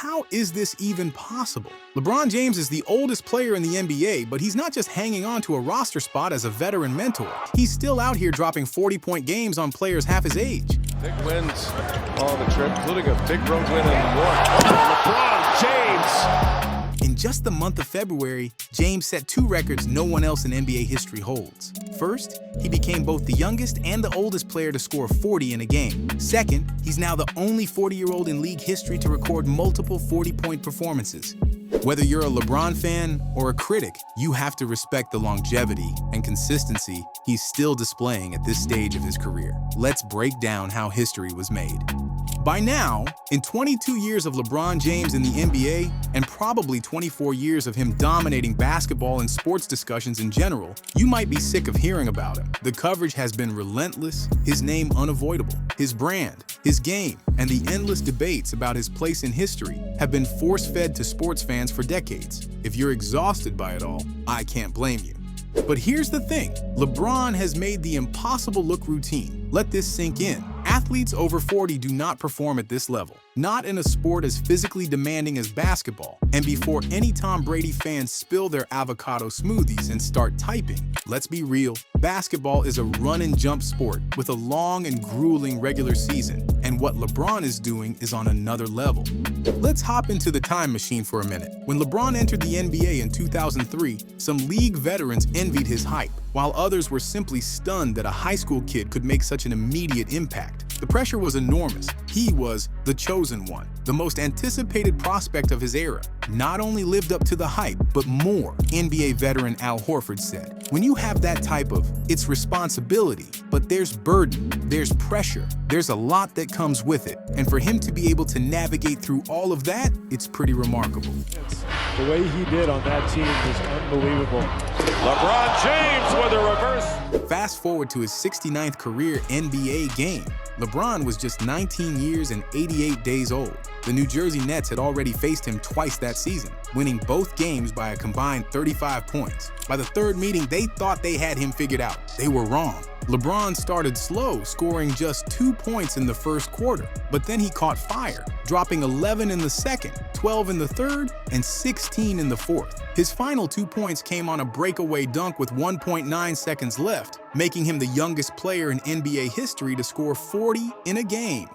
how is this even possible? LeBron James is the oldest player in the NBA, but he's not just hanging on to a roster spot as a veteran mentor. He's still out here dropping 40-point games on players half his age. Big wins on the trip, including a big road win in New York. LeBron James! In just the month of February, James set 2 records no one else in NBA history holds. First, he became both the youngest and the oldest player to score 40 in a game. Second, he's now the only 40-year-old in league history to record multiple 40-point performances. Whether you're a LeBron fan or a critic, you have to respect the longevity and consistency he's still displaying at this stage of his career. Let's break down how history was made. By now, in 22 years of LeBron James in the NBA, and probably 24 years of him dominating basketball and sports discussions in general, you might be sick of hearing about him. The coverage has been relentless, his name unavoidable. His brand, his game, and the endless debates about his place in history have been force-fed to sports fans for decades. If you're exhausted by it all, I can't blame you. But here's the thing, LeBron has made the impossible look routine. Let this sink in. Athletes over 40 do not perform at this level, not in a sport as physically demanding as basketball. And before any Tom Brady fans spill their avocado smoothies and start typing, let's be real, basketball is a run and jump sport with a long and grueling regular season, and what LeBron is doing is on another level. Let's hop into the time machine for a minute. When LeBron entered the NBA in 2003, some league veterans envied his hype, while others were simply stunned that a high school kid could make such an immediate impact. The pressure was enormous. He was the chosen one, the most anticipated prospect of his era. Not only lived up to the hype, but more, NBA veteran Al Horford said. When you have that type of, it's responsibility, but there's burden, there's pressure, there's a lot that comes with it. And for him to be able to navigate through all of that, it's pretty remarkable. The way he did on that team was unbelievable. LeBron James with a reverse. Fast forward to his 69th career NBA game. LeBron was just 19 years and 88 days old. The New Jersey Nets had already faced him twice that season, winning both games by a combined 35 points. By the third meeting, they thought they had him figured out. They were wrong. LeBron started slow, scoring just 2 points in the first quarter, but then he caught fire, dropping 11 in the second, 12 in the third, and 16 in the fourth. His final 2 points came on a breakaway dunk with 1.9 seconds left, making him the youngest player in NBA history to score 40 in a game.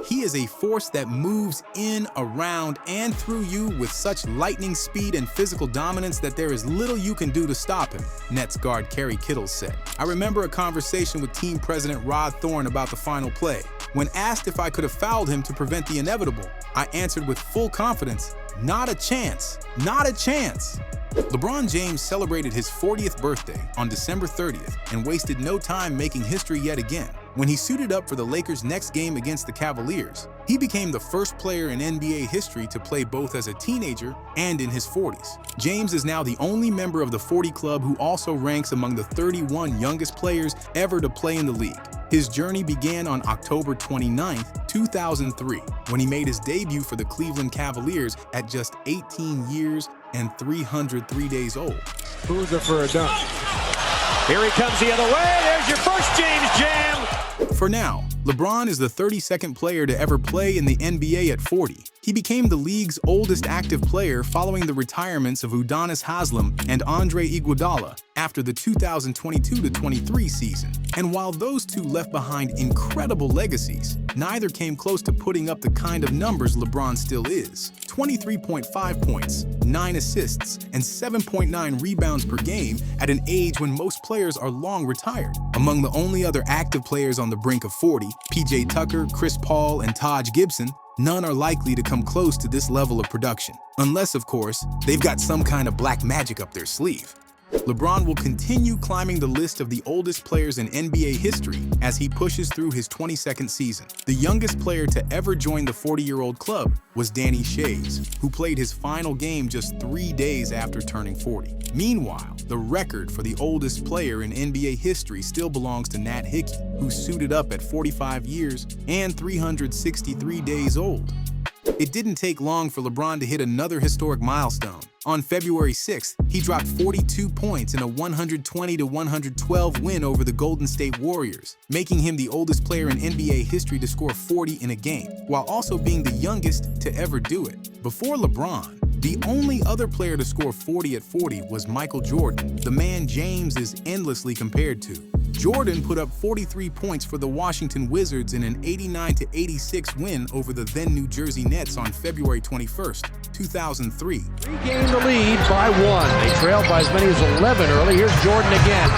He is a force that moves in, around, and through you with such lightning speed and physical dominance that there is little you can do to stop him, Nets guard Kerry Kittles said. I remember a conversation with team president Rod Thorne about the final play. When asked if I could have fouled him to prevent the inevitable, I answered with full confidence, not a chance, not a chance. LeBron James celebrated his 40th birthday on December 30th and wasted no time making history yet again. When he suited up for the Lakers' next game against the Cavaliers, he became the first player in NBA history to play both as a teenager and in his 40s. James is now the only member of the 40 Club who also ranks among the 31 youngest players ever to play in the league. His journey began on October 29, 2003, when he made his debut for the Cleveland Cavaliers at just 18 years and 303 days old. Kuzma for a dunk. Here he comes the other way. There's your first James Jam. For now, LeBron is the 32nd player to ever play in the NBA at 40. He became the league's oldest active player following the retirements of Udonis Haslem and Andre Iguodala after the 2022-23 season. And while those two left behind incredible legacies, neither came close to putting up the kind of numbers LeBron still is. 23.5 points, 9 assists, and 7.9 rebounds per game at an age when most players are long retired. Among the only other active players on the brink of 40, PJ Tucker, Chris Paul, and Taj Gibson, none are likely to come close to this level of production. Unless, of course, they've got some kind of black magic up their sleeve. LeBron will continue climbing the list of the oldest players in NBA history as he pushes through his 22nd season. The youngest player to ever join the 40-year-old club was Danny Shays, who played his final game just 3 days after turning 40. Meanwhile, the record for the oldest player in NBA history still belongs to Nat Hickey, who suited up at 45 years and 363 days old. It didn't take long for LeBron to hit another historic milestone. On February 6th, he dropped 42 points in a 120-112 win over the Golden State Warriors, making him the oldest player in NBA history to score 40 in a game, while also being the youngest to ever do it. Before LeBron, the only other player to score 40 at 40 was Michael Jordan, the man James is endlessly compared to. Jordan put up 43 points for the Washington Wizards in an 89-86 win over the then New Jersey Nets on February 21st, 2003. Regained the lead by 1. They trailed by as many as 11 early. Here's Jordan again.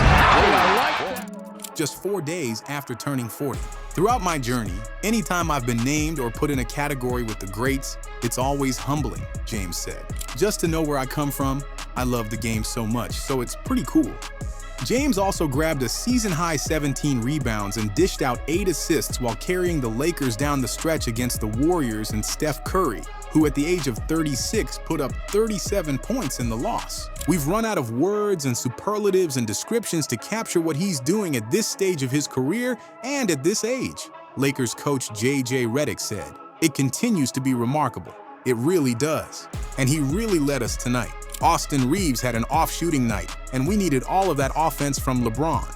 Just 4 days after turning 40. Throughout my journey, anytime I've been named or put in a category with the greats, it's always humbling, James said. Just to know where I come from, I love the game so much, so it's pretty cool. James also grabbed a season-high 17 rebounds and dished out 8 assists while carrying the Lakers down the stretch against the Warriors and Steph Curry, who at the age of 36 put up 37 points in the loss. We've run out of words and superlatives and descriptions to capture what he's doing at this stage of his career and at this age, Lakers coach J.J. Redick said. It continues to be remarkable. It really does. And he really led us tonight. Austin Reeves had an off-shooting night, and we needed all of that offense from LeBron.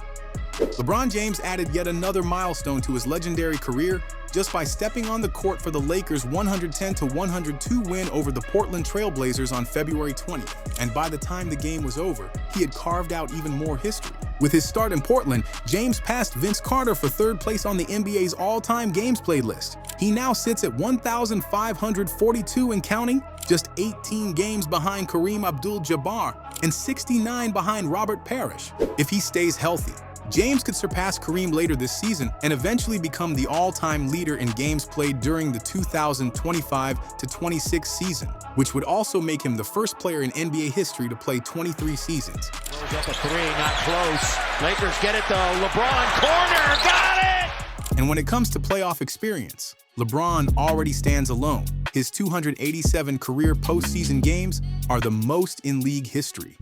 LeBron James added yet another milestone to his legendary career just by stepping on the court for the Lakers' 110-102 win over the Portland Trail Blazers on February 20th. And by the time the game was over, he had carved out even more history. With his start in Portland, James passed Vince Carter for 3rd place on the NBA's all-time games played list. He now sits at 1,542 and counting, just 18 games behind Kareem Abdul-Jabbar and 69 behind Robert Parrish. If he stays healthy, James could surpass Kareem later this season and eventually become the all-time leader in games played during the 2025-26 season, which would also make him the first player in NBA history to play 23 seasons. Throws up a 3, not close. Lakers get it though. LeBron, corner, got it! And when it comes to playoff experience, LeBron already stands alone. His 287 career postseason games are the most in league history.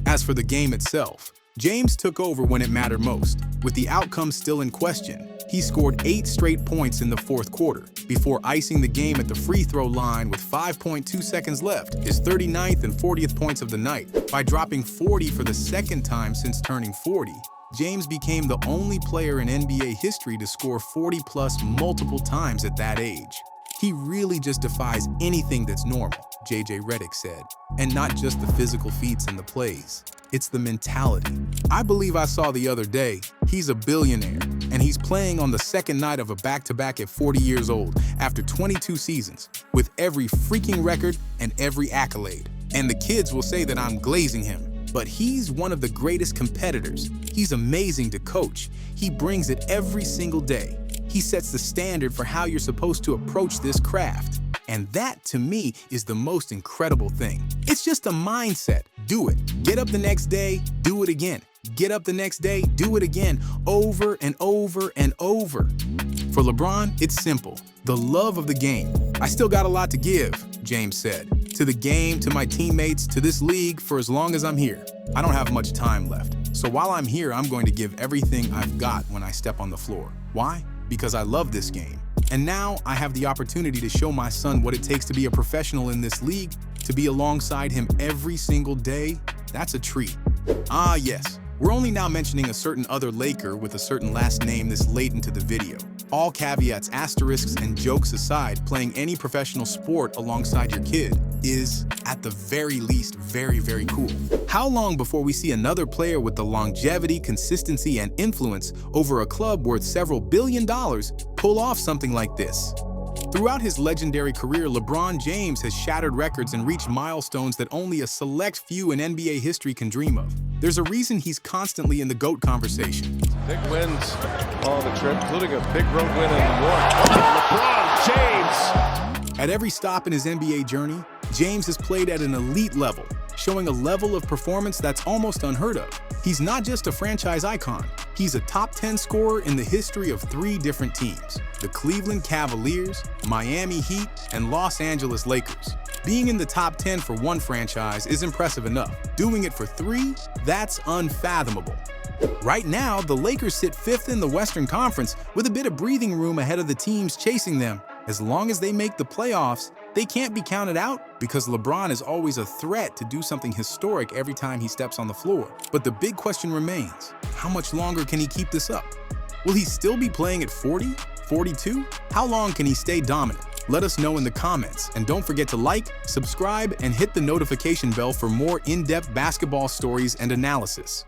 As for the game itself, James took over when it mattered most. With the outcome still in question, he scored 8 straight points in the 4th quarter before icing the game at the free throw line with 5.2 seconds left, his 39th and 40th points of the night. By dropping 40 for the 2nd time since turning 40, James became the only player in NBA history to score 40-plus multiple times at that age. He really just defies anything that's normal, J.J. Redick said, and not just the physical feats and the plays. It's the mentality. I believe I saw the other day, he's a billionaire, and he's playing on the 2nd night of a back-to-back at 40 years old after 22 seasons, with every freaking record and every accolade. And the kids will say that I'm glazing him, but he's one of the greatest competitors. He's amazing to coach. He brings it every single day. He sets the standard for how you're supposed to approach this craft. And that, to me, is the most incredible thing. It's just a mindset. Do it. Get up the next day, do it again. Get up the next day, do it again, over and over and over. For LeBron, it's simple. The love of the game. I still got a lot to give, James said. To the game, to my teammates, to this league, for as long as I'm here. I don't have much time left. So while I'm here, I'm going to give everything I've got when I step on the floor. Why? Because I love this game. And now I have the opportunity to show my son what it takes to be a professional in this league, to be alongside him every single day. That's a treat. Ah, yes. We're only now mentioning a certain other Laker with a certain last name this late into the video. All caveats, asterisks, and jokes aside, playing any professional sport alongside your kid is, at the very least, very, very cool. How long before we see another player with the longevity, consistency, and influence over a club worth several $1 billion pull off something like this? Throughout his legendary career, LeBron James has shattered records and reached milestones that only a select few in NBA history can dream of. There's a reason he's constantly in the GOAT conversation. Big wins on the trip, including a big road win in New York. LeBron James! At every stop in his NBA journey, James has played at an elite level, showing a level of performance that's almost unheard of. He's not just a franchise icon, he's a top 10 scorer in the history of 3 different teams: the Cleveland Cavaliers, Miami Heat, and Los Angeles Lakers. Being in the top 10 for one franchise is impressive enough. Doing it for 3, that's unfathomable. Right now, the Lakers sit 5th in the Western Conference with a bit of breathing room ahead of the teams chasing them. As long as they make the playoffs, they can't be counted out because LeBron is always a threat to do something historic every time he steps on the floor. But the big question remains, how much longer can he keep this up? Will he still be playing at 40, 42? How long can he stay dominant? Let us know in the comments, and don't forget to like, subscribe, and hit the notification bell for more in-depth basketball stories and analysis.